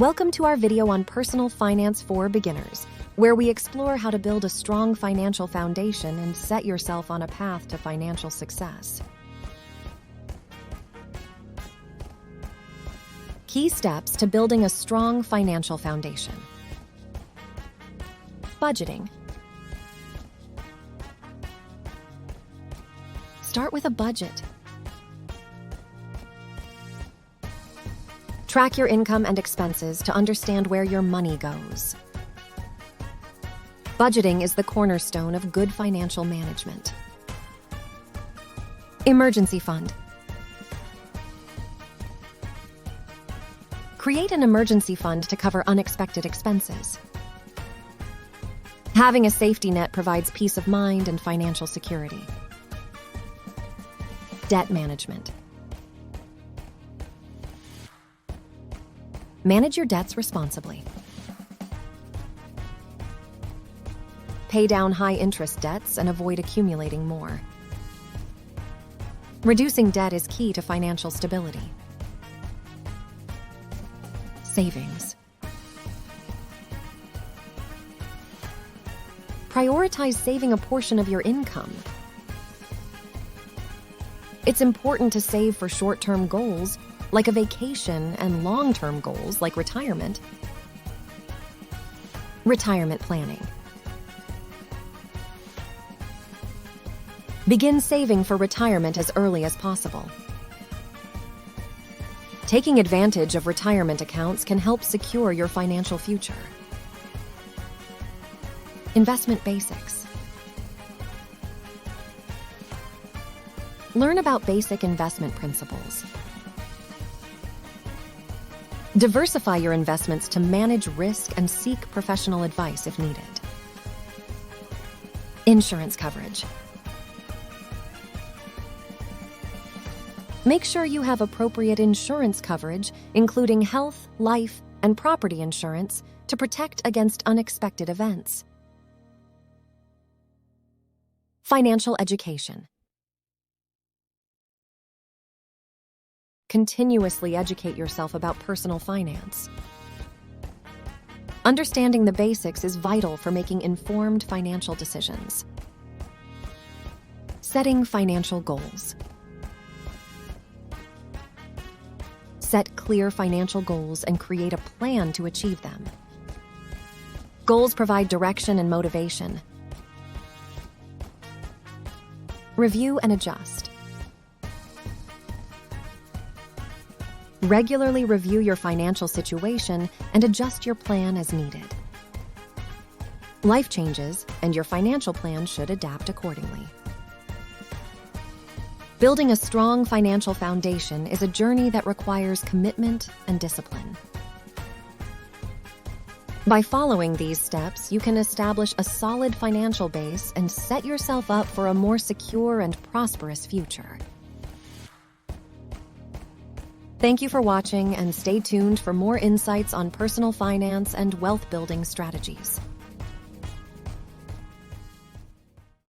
Welcome to our video on personal finance for beginners, where we explore how to build a strong financial foundation and set yourself on a path to financial success. Key steps to building a strong financial foundation. Budgeting. Start with a budget. Track your income and expenses to understand where your money goes. Budgeting is the cornerstone of good financial management. Emergency fund. Create an emergency fund to cover unexpected expenses. Having a safety net provides peace of mind and financial security. Debt management. Manage your debts responsibly. Pay down high-interest debts and avoid accumulating more. Reducing debt is key to financial stability. Savings. Prioritize saving a portion of your income. It's important to save for short-term goals, like a vacation, and long-term goals, like retirement. Retirement planning. Begin saving for retirement as early as possible. Taking advantage of retirement accounts can help secure your financial future. Investment basics. Learn about basic investment principles. Diversify your investments to manage risk and seek professional advice if needed. Insurance coverage. Make sure you have appropriate insurance coverage, including health, life, and property insurance, to protect against unexpected events. Financial education. Continuously educate yourself about personal finance. Understanding the basics is vital for making informed financial decisions. Setting financial goals. Set clear financial goals and create a plan to achieve them. Goals provide direction and motivation. Review and adjust. Regularly review your financial situation and adjust your plan as needed. Life changes, and your financial plan should adapt accordingly. Building a strong financial foundation is a journey that requires commitment and discipline. By following these steps, you can establish a solid financial base and set yourself up for a more secure and prosperous future. Thank you for watching, and stay tuned for more insights on personal finance and wealth building strategies.